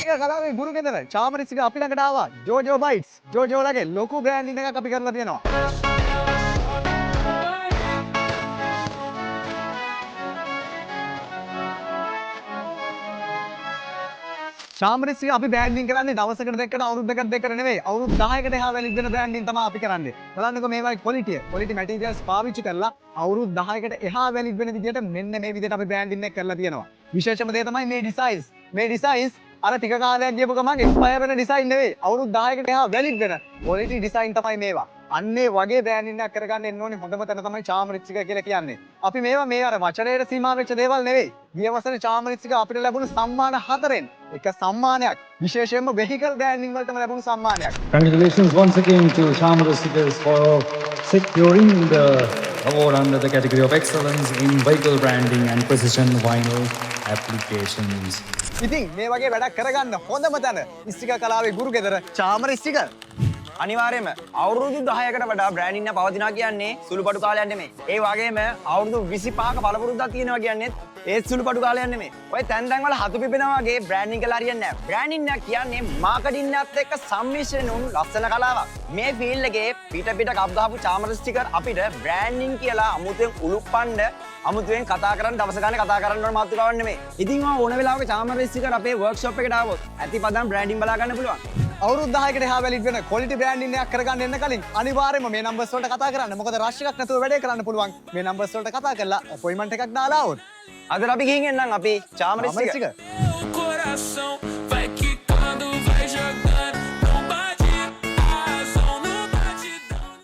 ටික කලාවේ ගුරු ගෙදර චාමරිස්ක අපි ළඟට ආවා. ජෝජෝ බයිට්ස්. ජෝජෝලගේ ලොකු බ්‍රෑන්ඩින් එකක් අපි කරලා තියෙනවා. චාමරිස්ක අපි බ්‍රෑන්ඩින් කරන්නේ දවසකට දෙකකට අවුරුද්දකට දෙකකට නෙවෙයි. අවුරුදු 10කට එහා වැලිත් වෙන බ්‍රෑන්ඩින් තමයි අපි කරන්නේ. බලන්නකෝ මේවයි ක්වොලිටිය. ක්වොලිටි මැටීරියල්ස් පාවිච්චි කරලා අවුරුදු 10කට එහා වැලිත් වෙන විදිහට මෙන්න මේ විදිහට අපි බ්‍රෑන්ඩින් එක කරලා තියෙනවා. විශේෂම දේ තමයි මේ ඩිසයින්ස්. මේ ඩිසයින්ස් අර ටික කාලයක් ගියපු ගමන් එක්ස්පයර් වෙන ඩිසයින් නෙවෙයි. අවුරුදු 10කට එහා වැලිඩ් වෙන ක්වොලිටි ඩිසයින් තමයි මේවා. අන්නේ වගේ බ්‍රෑන්ඩින් එකක් කරගන්න එන්න ඕනේ හොඳම තැන තමයි චාමරිස්ක කියලා කියන්නේ. අපි මේවා මේ අර වචනයට සීමා වෙච්ච දේවල් නෙවෙයි. ගිය වසරේ චාමරිස්ක අපිට ලැබුණු සම්මාන 4න් එක සම්මානයක්. විශේෂයෙන්ම වෙහිකල් බ්‍රෑන්ඩින් වලටම ලැබුණු සම්මානයක්. Congratulations once again to Chamarasikas for securing the award under the category of excellence in vehicle branding and precision vinyl applications. ඉතින් මේ වගේ වැඩක් කරගන්න හොඳම තැන ස්ටිකර් කලාවේ ගුරු ගෙදර චාමරිස්ක. අනිවාර්යයෙන්ම අවුරුදු 10කට වඩා බ්‍රෑන්ඩින් එක පවතිනවා කියන්නේ සුළුපටු කාලයක් නෙමෙයි. ඒ වගේම අවුරුදු 25ක පළපුරුද්දක් තියෙනවා කියන්නේ ඒත් සුළුපටු කාලයක් නෙමෙයි. ඔය තැන් වල හතු පිපෙනවා වගේ බ්‍රෑන්ඩින් කරලා හරියන්නේ නැහැ. බ්‍රෑන්ඩින් එක කියන්නේ මාකටිං එකත් එක්ක සම්මිශ්‍රණ වුණු ලස්සන කලාවක්. මේ ෆීල්ඩ් එකේ පිට කප් දාපු චාමරිස්ක අපිට බ්‍රෑන්ඩින් කියලා අමුතුවෙන් උලුප්පන්න අමුතුවෙන් කතා කරන්න දවස ගානේ කතා කරන්න ඕන මාතෘකාවක් නෙමෙයි. ඉතින් ඕන වෙලාවක චාමරිස්ක අපේ වර්ක්ෂොප් එකට ආවොත් ඇතිපදම් බ්‍රෑන්ඩින් බලා ගන්න පුළුවන්. අවුරුදු 10කට එහා වැලිඩ් වෙන ක්වොලිටි බ්‍රෑන්ඩින් එකක් කරගන්න එන්න කලින් අනිවාර්යයෙන්ම මේ නම්බර්ස් වලට කතා කරන්න. මොකද රෂ් එකක් නැතුව වැඩේ කරන්න පුළුවන්. මේ නම්බර්ස් වලට කතා කරලා අපොයින්ට්මන්ට් එකක් දාලා આવොත්. අද අපි ගිහින් එන්නම් අපි චාමරිස්ක. coração